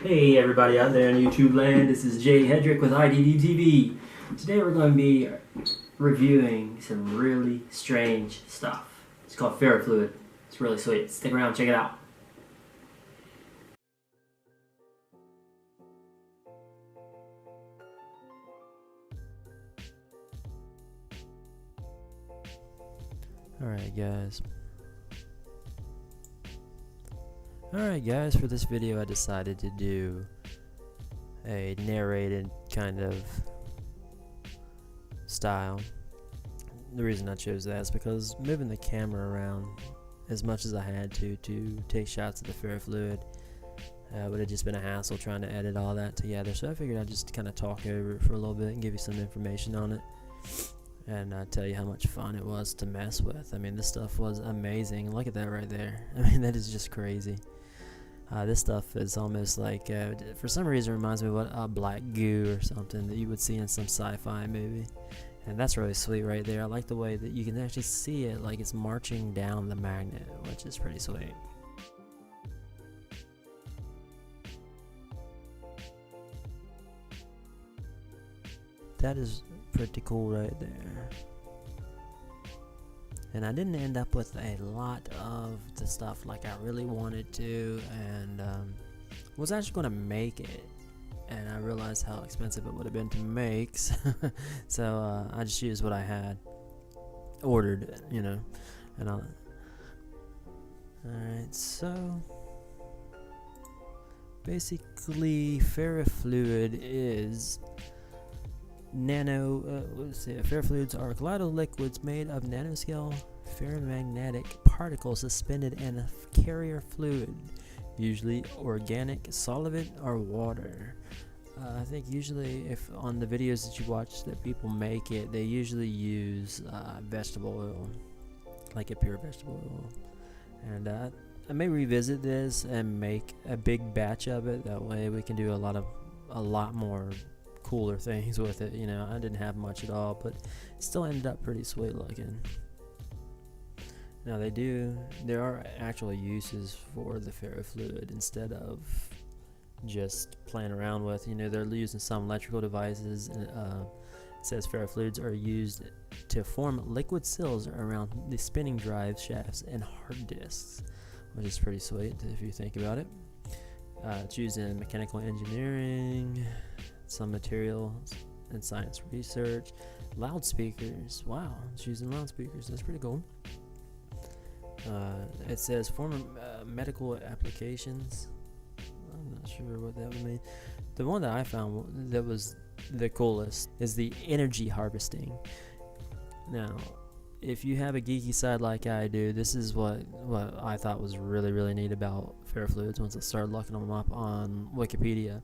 Hey everybody out there in YouTube land, this is Jay Hedrick with IDD TV. Today we're going to be reviewing some really strange stuff. It's called Ferrofluid. It's really sweet. Stick around, check it out. Alright guys, for this video I decided to do a narrated kind of style. The reason I chose that is because moving the camera around as much as I had to take shots of the Ferrofluid would have just been a hassle trying to edit all that together, so I figured I'd just kind of talk over it for a little bit and give you some information on it and tell you how much fun it was to mess with. I mean, this stuff was amazing. Look at that right there. I mean, that is just crazy. This stuff is almost like, for some reason, it reminds me of a black goo or something that you would see in some sci-fi movie. And that's really sweet right there. I like the way that you can actually see it like it's marching down the magnet, which is pretty sweet. That is pretty cool right there. And I didn't end up with a lot of the stuff like I really wanted to, and was actually going to make it, and I realized how expensive it would have been to make, so I just used what I had ordered, you know. And alright, so basically Ferrofluid is ferrofluids are colloidal liquids made of nanoscale ferromagnetic particles suspended in a carrier fluid, usually organic, solvent, or water. I think usually, if on the videos that you watch that people make it, they usually use vegetable oil, like a pure vegetable oil. And I may revisit this and make a big batch of it. That way we can do a lot more cooler things with it. You know, I didn't have much at all, but it still ended up pretty sweet looking. Now there are actual uses for the ferrofluid instead of just playing around with. You know, they're using some electrical devices. It says ferrofluids are used to form liquid seals around the spinning drive shafts and hard disks, which is pretty sweet if you think about it. It's used in mechanical engineering, some materials and science research, loudspeakers. Wow, it's using loudspeakers. That's pretty cool. It says former medical applications. I'm not sure what that would mean. The one that I found that was the coolest is the energy harvesting. Now, if you have a geeky side like I do, this is what I thought was really neat about ferrofluids once I started looking them up on Wikipedia.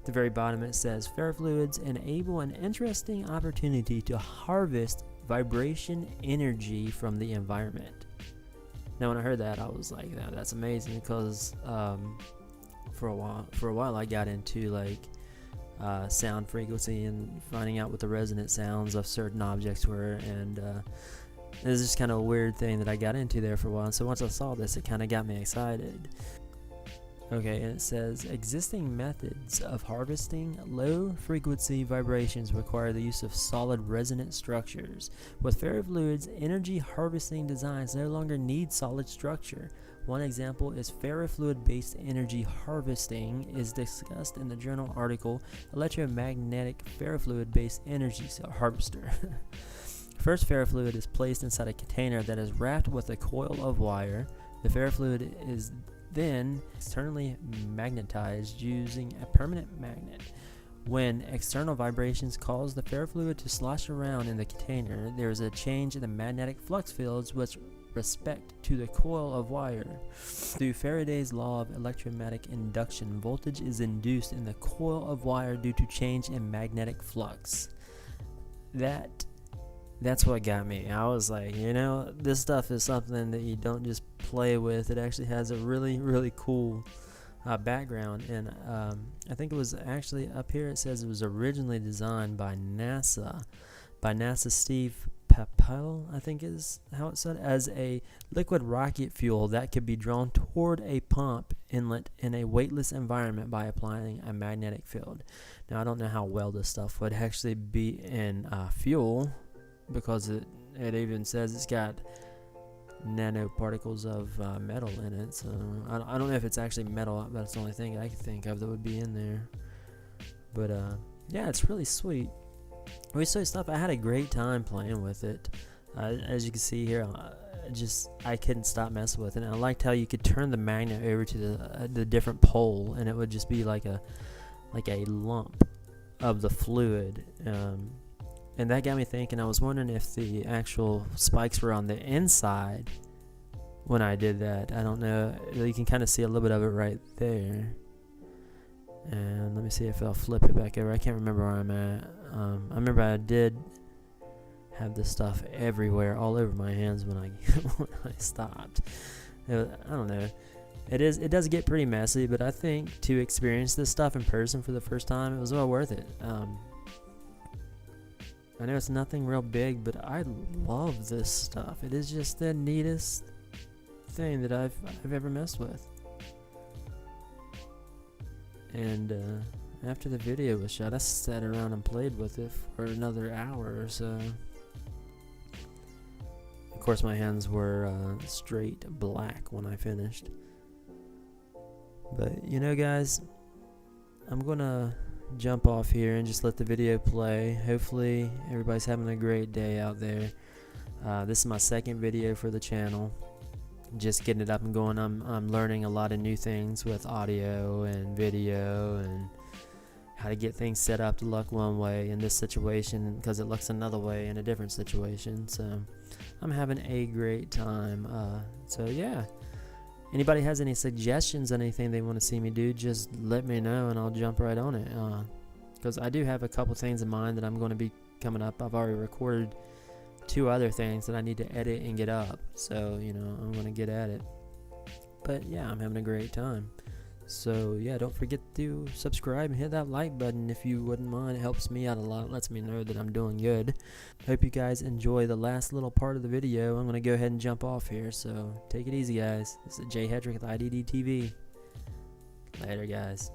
At the very bottom it says, ferrofluids enable an interesting opportunity to harvest vibration energy from the environment. Now when I heard that, I was like, no, that's amazing, because for a while I got into like sound frequency and finding out what the resonant sounds of certain objects were, and it was just kind of a weird thing that I got into there for a while. And so once I saw this, it kind of got me excited. Okay, and it says, existing methods of harvesting low-frequency vibrations require the use of solid resonant structures. With ferrofluids, energy harvesting designs no longer need solid structure. One example is ferrofluid-based energy harvesting is discussed in the journal article Electromagnetic Ferrofluid-Based Energy Harvester. First, ferrofluid is placed inside a container that is wrapped with a coil of wire. The ferrofluid is then externally magnetized using a permanent magnet. When external vibrations cause the ferrofluid to slosh around in the container, there is a change in the magnetic flux fields with respect to the coil of wire. Through Faraday's law of electromagnetic induction, voltage is induced in the coil of wire due to change in magnetic flux. That's what got me. I was like, you know, this stuff is something that you don't just play with. It actually has a really cool background. And I think it was actually up here, it says it was originally designed by NASA Steve propel, I think is how it said, as a liquid rocket fuel that could be drawn toward a pump inlet in a weightless environment by applying a magnetic field. Now, I don't know how well this stuff would actually be in fuel, because it even says it's got nanoparticles of metal in it. So I don't know if it's actually metal. That's the only thing I can think of that would be in there. But yeah, it's really sweet. Really sweet stuff. I had a great time playing with it. As you can see here, I couldn't stop messing with it. And I liked how you could turn the magnet over to the different pole, and it would just be like a lump of the fluid. And that got me thinking. I was wondering if the actual spikes were on the inside when I did that. I don't know. You can kind of see a little bit of it right there. And let me see if I'll flip it back over. I can't remember where I'm at. I remember I did have this stuff everywhere, all over my hands when I stopped. I don't know. It does get pretty messy, but I think to experience this stuff in person for the first time, it was well worth it. I know it's nothing real big, but I love this stuff. It is just the neatest thing that I've ever messed with. And after the video was shot, I sat around and played with it for another hour or so. Of course, my hands were straight black when I finished. But you know, guys, I'm gonna jump off here and just let the video play. Hopefully everybody's having a great day out there. This is my second video for the channel, just getting it up and going. I'm learning a lot of new things with audio and video, and how to get things set up to look one way in this situation because it looks another way in a different situation. So I'm having a great time. So yeah, anybody has any suggestions, anything they want to see me do, just let me know and I'll jump right on it. Because I do have a couple things in mind that I'm going to be coming up. I've already recorded 2 other things that I need to edit and get up. So, you know, I'm going to get at it. But yeah, I'm having a great time. So yeah, don't forget to subscribe and hit that like button if you wouldn't mind. It helps me out a lot. It lets me know that I'm doing good. Hope you guys enjoy the last little part of the video. I'm going to go ahead and jump off here. So take it easy, guys. This is Jay Hedrick with IDD TV. Later, guys.